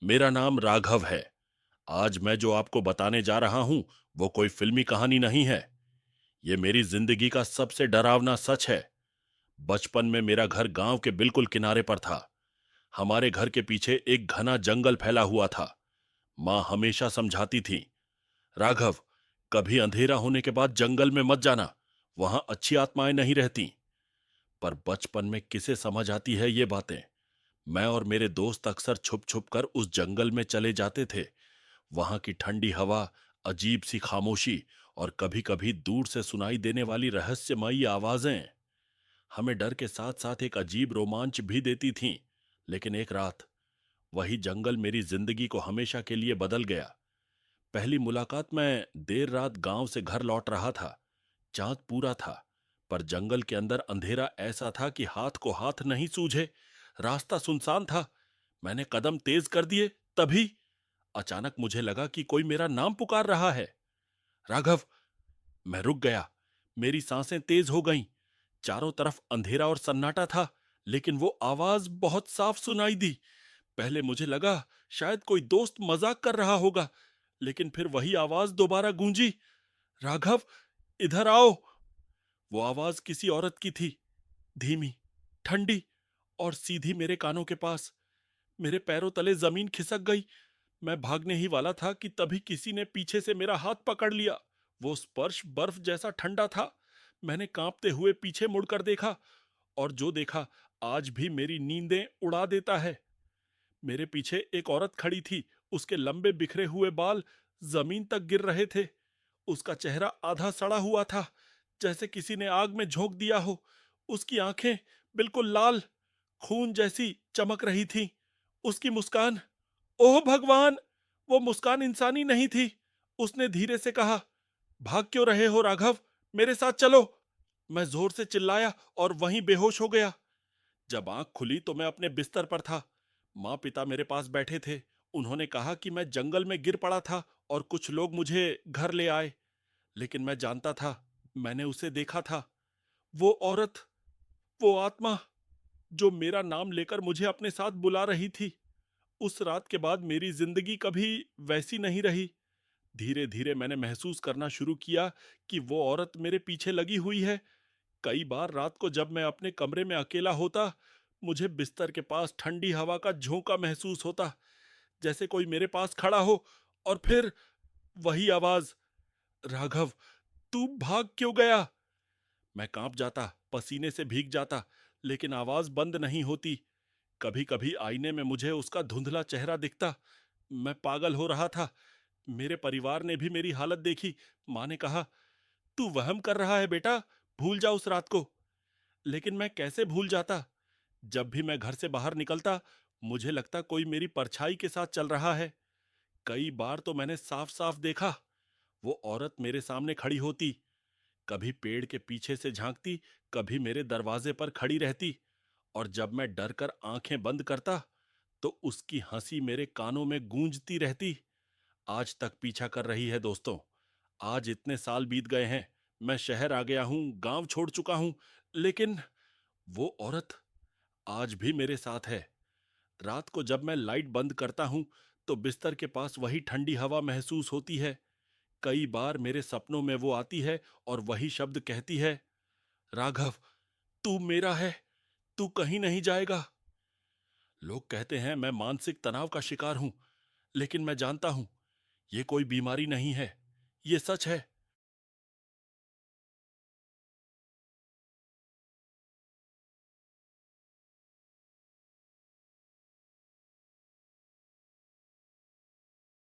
मेरा नाम राघव है। आज मैं जो आपको बताने जा रहा हूं वो कोई फिल्मी कहानी नहीं है। ये मेरी जिंदगी का सबसे डरावना सच है। बचपन में मेरा घर गांव के बिल्कुल किनारे पर था। हमारे घर के पीछे एक घना जंगल फैला हुआ था। माँ हमेशा समझाती थी, राघव, कभी अंधेरा होने के बाद जंगल में मत जाना, वहां अच्छी आत्माएं नहीं रहती। पर बचपन में किसे समझ आती है ये बातें। मैं और मेरे दोस्त अक्सर छुप छुप कर उस जंगल में चले जाते थे। वहां की ठंडी हवा, अजीब सी खामोशी और कभी कभी दूर से सुनाई देने वाली रहस्यमयी आवाजें हमें डर के साथ साथ एक अजीब रोमांच भी देती थीं। लेकिन एक रात वही जंगल मेरी जिंदगी को हमेशा के लिए बदल गया। पहली मुलाकात में देर रात गांव से घर लौट रहा था। चांद पूरा था, पर जंगल के अंदर अंधेरा ऐसा था कि हाथ को हाथ नहीं सूझे। रास्ता सुनसान था। मैंने कदम तेज कर दिए, तभी अचानक मुझे लगा कि कोई मेरा नाम पुकार रहा है। राघव! मैं रुक गया। मेरी सांसें तेज हो गईं। चारों तरफ अंधेरा और सन्नाटा था, लेकिन वो आवाज बहुत साफ सुनाई दी। पहले मुझे लगा शायद कोई दोस्त मजाक कर रहा होगा, लेकिन फिर वही आवाज दोबारा गूंजी, राघव, इधर आओ। वो आवाज किसी औरत की थी, धीमी, ठंडी और सीधी मेरे कानों के पास। मेरे पैरों तले जमीन खिसक गई। मैं भागने ही वाला था कि तभी किसी ने पीछे से मेरा हाथ पकड़ लिया। वो स्पर्श बर्फ जैसा ठंडा था। मैंने कांपते हुए पीछे मुड़कर देखा, और जो देखा आज भी मेरी नींदें उड़ा देता है। मेरे पीछे एक औरत खड़ी थी। उसके लंबे बिखरे हुए बाल जमीन तक गिर रहे थे। उसका चेहरा आधा सड़ा हुआ था, जैसे किसी ने आग में झोंक दिया हो। उसकी आंखें बिल्कुल लाल, खून जैसी चमक रही थी। उसकी मुस्कान, ओह भगवान! वो मुस्कान इंसानी नहीं थी। उसने धीरे से कहा, भाग क्यों रहे हो राघव? मेरे साथ चलो। मैं जोर से चिल्लाया और वहीं बेहोश हो गया। जब आंख खुली तो मैं अपने बिस्तर पर था। माँ पिता मेरे पास बैठे थे। उन्होंने कहा कि मैं जंगल में गिर पड़ा था और कुछ लोग मुझे घर ले आए। लेकिन मैं जानता था, मैंने उसे देखा था। वो औरत, वो आत्मा जो मेरा नाम लेकर मुझे अपने साथ बुला रही थी। उस रात के बाद मेरी जिंदगी कभी वैसी नहीं रही। धीरे धीरे मैंने महसूस करना शुरू किया कि वो औरत मेरे पीछे लगी हुई है। कई बार रात को जब मैं अपने कमरे में अकेला होता, मुझे बिस्तर के पास ठंडी हवा का झोंका महसूस होता, जैसे कोई मेरे पास खड़ा हो। और फिर वही आवाज, राघव, तू भाग क्यों गया? मैं कांप जाता, पसीने से भीग जाता, लेकिन आवाज बंद नहीं होती। कभी कभी आईने में मुझे उसका धुंधला चेहरा दिखता। मैं पागल हो रहा था। मेरे परिवार ने भी मेरी हालत देखी। माँ ने कहा, तू वहम कर रहा है बेटा, भूल जा उस रात को। लेकिन मैं कैसे भूल जाता? जब भी मैं घर से बाहर निकलता, मुझे लगता कोई मेरी परछाई के साथ चल रहा है। कई बार तो मैंने साफ साफ देखा, वो औरत मेरे सामने खड़ी होती, कभी पेड़ के पीछे से झांकती, कभी मेरे दरवाजे पर खड़ी रहती। और जब मैं डर कर आंखें बंद करता, तो उसकी हंसी मेरे कानों में गूंजती रहती। आज तक पीछा कर रही है दोस्तों। आज इतने साल बीत गए हैं। मैं शहर आ गया हूं, गांव छोड़ चुका हूं, लेकिन वो औरत आज भी मेरे साथ है। रात को जब मैं लाइट बंद करता हूं, तो बिस्तर के पास वही ठंडी हवा महसूस होती है। कई बार मेरे सपनों में वो आती है और वही शब्द कहती है, राघव, तू मेरा है, तू कहीं नहीं जाएगा। लोग कहते हैं मैं मानसिक तनाव का शिकार हूं, लेकिन मैं जानता हूं ये कोई बीमारी नहीं है, ये सच है।